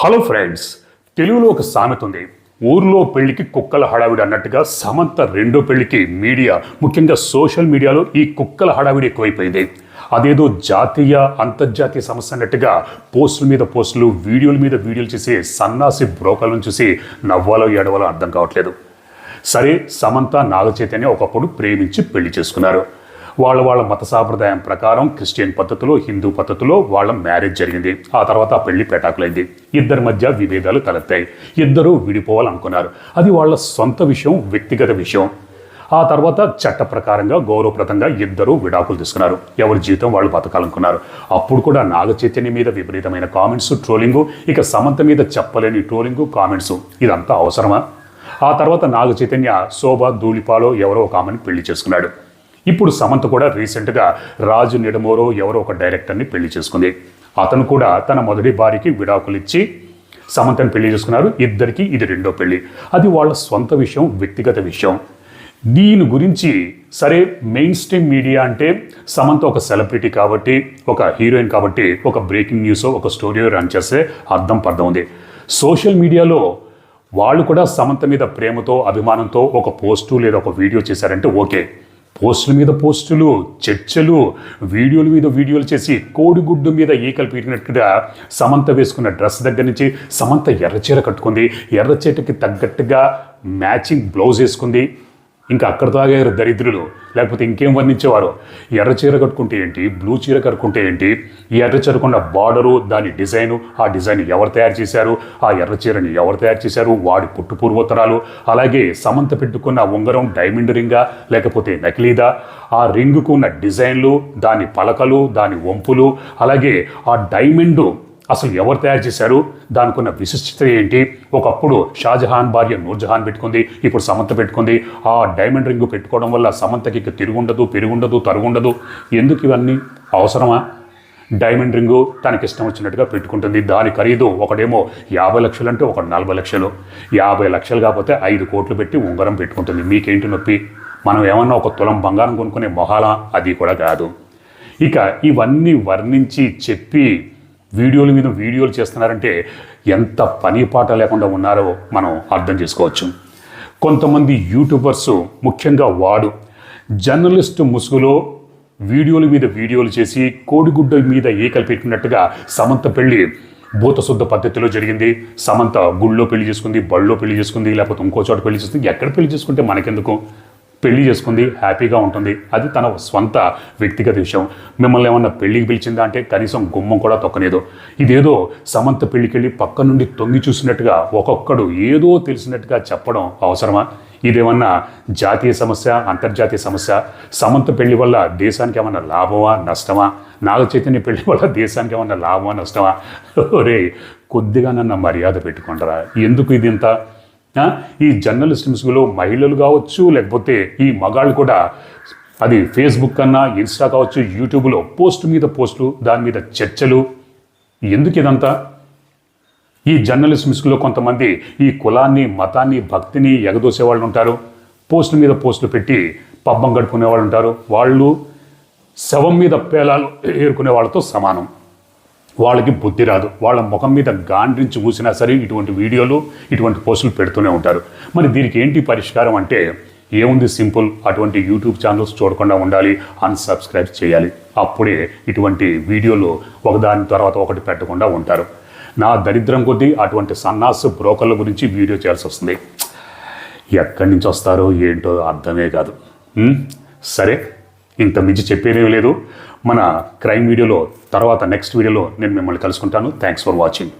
Hello friends, తెలుగులో ఒక సామెత ఉంది. ఊర్లో పెళ్లికి కుక్కల హడావిడి అన్నట్టుగా సమంత రెండో పెళ్లికి మీడియా, ముఖ్యంగా సోషల్ మీడియాలో ఈ కుక్కల హడావిడి ఎక్కువైపోయింది. అదేదో జాతీయ అంతర్జాతీయ సమస్య అన్నట్టుగా పోస్టుల మీద పోస్టులు, వీడియోల మీద వీడియోలు చేసి సన్నాసి బ్రోకర్లను చూసి నవ్వాలో ఏడవాలో అర్థం కావట్లేదు. సరే, సమంత నాగచైతన్య ఒకప్పుడు ప్రేమించి పెళ్లి చేసుకున్నారు. వాళ్ళ మత సాంప్రదాయం ప్రకారం క్రిస్టియన్ పద్ధతిలో, హిందూ పద్ధతిలో వాళ్ళ మ్యారేజ్ జరిగింది. ఆ తర్వాత ఆ పెళ్లి పెటాకులైంది. ఇద్దరి మధ్య విభేదాలు తలెత్తాయి. ఇద్దరూ విడిపోవాలనుకున్నారు. అది వాళ్ళ సొంత విషయం, వ్యక్తిగత విషయం. ఆ తర్వాత చట్ట ప్రకారంగా గౌరవప్రదంగా ఇద్దరూ విడాకులు తీసుకున్నారు. ఎవరి జీవితం వాళ్ళు బతకాలనుకున్నారు. అప్పుడు కూడా నాగచైతన్య మీద విపరీతమైన కామెంట్స్, ట్రోలింగు, ఇక సమంత మీద చెప్పలేని ట్రోలింగు, కామెంట్స్. ఇదంతా అవసరమా? ఆ తర్వాత నాగచైతన్య శోభ ధూళిపాలో ఎవరో ఒక ఆమెను పెళ్లి చేసుకున్నాడు. ఇప్పుడు సమంత కూడా రీసెంట్గా రాజు నిడమోరో ఎవరో ఒక డైరెక్టర్ని పెళ్లి చేసుకుంది. అతను కూడా తన మొదటి భార్యకి విడాకులు ఇచ్చి సమంతని పెళ్లి చేసుకున్నారు. ఇద్దరికి ఇది రెండో పెళ్లి. అది వాళ్ళ సొంత విషయం, వ్యక్తిగత విషయం. దీని గురించి సరే, మెయిన్ స్ట్రీమ్ మీడియా అంటే సమంత ఒక సెలబ్రిటీ కాబట్టి, ఒక హీరోయిన్ కాబట్టి, ఒక బ్రేకింగ్ న్యూస్, ఒక స్టోరీ రన్ చేస్తే అర్థం పర్థం ఉంది. సోషల్ మీడియాలో వాళ్ళు కూడా సమంత మీద ప్రేమతో, అభిమానంతో ఒక పోస్టు లేదా ఒక వీడియో చేశారంటే ఓకే. పోస్టుల మీద పోస్టులు, చర్చలు, వీడియోల మీద వీడియోలు చేసి కోడిగుడ్డు మీద ఈకలు పీకినట్టుగా సమంత వేసుకున్న డ్రెస్ దగ్గర నుంచి సమంత ఎర్రచీర కట్టుకుంది, ఎర్రచీరకి తగ్గట్టుగా మ్యాచింగ్ బ్లౌజ్ వేసుకుంది. ఇంకా అక్కడ తాగారు దరిద్రులు. లేకపోతే ఇంకేం వర్ణించేవారు. ఎర్ర చీర కట్టుకుంటే ఏంటి, బ్లూ చీర కట్టుకుంటే ఏంటి, ఈ ఎర్ర చీరకున్న బార్డరు, దాని డిజైను, ఆ డిజైన్ ఎవరు తయారు చేశారు, ఆ ఎర్ర చీరని ఎవరు తయారు చేశారు, వాడి పుట్టు పూర్వోత్తరాలు, అలాగే సమంత పెట్టుకున్న ఉంగరం డైమండ్ రింగా లేకపోతే నకిలీదా, ఆ రింగుకు ఉన్న డిజైన్లు, దాని పలకలు, దాని వంపులు, అలాగే ఆ డైమండ్ అసలు ఎవరు తయారు చేశారు, దానికి ఉన్న విశిష్టత ఏంటి. ఒకప్పుడు షాజహాన్ భార్య నూర్జహాన్ పెట్టుకుంది, ఇప్పుడు సమంత పెట్టుకుంది. ఆ డైమండ్ రింగు పెట్టుకోవడం వల్ల సమంతకి ఇక తిరుగుండదు, పెరుగుండదు, తరుగుండదు. ఎందుకు ఇవన్నీ అవసరమా? డైమండ్ రింగు తనకి ఇష్టం వచ్చినట్టుగా పెట్టుకుంటుంది. దాని ఖరీదు ఒకడేమో 50 లక్షలు అంటే ఒకటి 40 లక్షలు. 50 లక్షలు కాకపోతే 5 కోట్లు పెట్టి ఉంగరం పెట్టుకుంటుంది. మీకేంటి నొప్పి? మనం ఏమన్నా ఒక తులం బంగారం కొనుక్కునే మొహాలా? అది కూడా కాదు. ఇక ఇవన్నీ వర్ణించి చెప్పి వీడియోల మీద వీడియోలు చేస్తున్నారంటే ఎంత పని పాట లేకుండా ఉన్నారో మనం అర్థం చేసుకోవచ్చు. కొంతమంది యూట్యూబర్స్, ముఖ్యంగా వాడు జర్నలిస్ట్ ముసుగులో వీడియోల మీద వీడియోలు చేసి కోడిగుడ్డ మీద ఈకలు పెట్టినట్టుగా సమంత పెళ్లి భూతశుద్ధ పద్ధతిలో జరిగింది. సమంత గుళ్ళో పెళ్లి చేసుకుంది, బళ్ళో పెళ్లి చేసుకుంది, లేకపోతే ఇంకో చోట పెళ్లి చేసుకుంది. ఎక్కడ పెళ్లి చేసుకుంటే మనకెందుకు? పెళ్లి చేసుకుంది, హ్యాపీగా ఉంటుంది. అది తన స్వంత వ్యక్తిగత విషయం. మిమ్మల్ని ఏమన్నా పెళ్లికి పిలిచిందా అంటే కనీసం గుమ్మం కూడా తొక్కలేదు. ఇదేదో సమంత పెళ్లికి వెళ్ళి పక్క నుండి తొంగి చూసినట్టుగా ఒక్కొక్కడు ఏదో తెలిసినట్టుగా చెప్పడం అవసరమా? ఇదేమన్నా జాతీయ సమస్య, అంతర్జాతీయ సమస్య? సమంత పెళ్లి వల్ల దేశానికి ఏమన్నా లాభమా, నష్టమా? నాగచైతన్య పెళ్లి వల్ల దేశానికి ఏమన్నా లాభమా, నష్టమా? రే, కొద్దిగా నన్ను మర్యాద పెట్టుకుంటారా? ఎందుకు ఇది ఇంత? ఈ జర్నలిస్ట్ ముసుగులో మహిళలు కావచ్చు, లేకపోతే ఈ మగాళ్ళు కూడా, అది ఫేస్బుక్ కన్నా ఇన్స్టా కావచ్చు, యూట్యూబ్లో పోస్ట్ మీద పోస్టులు, దాని మీద చర్చలు. ఎందుకు ఇదంతా? ఈ జర్నలిస్ట్ ముసుగులో కొంతమంది ఈ కులాన్ని, మతాన్ని, భక్తిని ఎగదోసే వాళ్ళు ఉంటారు. పోస్టుల మీద పోస్టులు పెట్టి పబ్బం గడుపుకునే వాళ్ళు ఉంటారు. వాళ్ళు శవం మీద పేలాలు ఏరుకునే వాళ్ళతో సమానం. వాళ్ళకి బుద్ధి రాదు. వాళ్ళ ముఖం మీద గాండ్రించి చూసినా సరే ఇటువంటి వీడియోలు, ఇటువంటి పోస్టులు పెడుతూనే ఉంటారు. మరి దీనికి ఏంటి పరిష్కారం అంటే ఏముంది? సింపుల్. అటువంటి యూట్యూబ్ ఛానల్స్ చూడకుండా ఉండాలి, అన్సబ్స్క్రైబ్ చేయాలి. అప్పుడే ఇటువంటి వీడియోలు ఒకదాని తర్వాత ఒకటి పెట్టకుండా ఉంటారు. నా దరిద్రం కొద్దీ అటువంటి సన్నాసు బ్రోకర్ల గురించి వీడియో చేయాల్సి వస్తుంది. ఎక్కడి నుంచి వస్తారో ఏంటో అర్థమే కాదు. సరే, ఇంత మించి చెప్పేదేమీ లేదు. మన క్రైమ్ వీడియోలో తర్వాత నెక్స్ట్ వీడియోలో నేను మిమ్మల్ని కలుసుకుంటాను. Thanks for watching.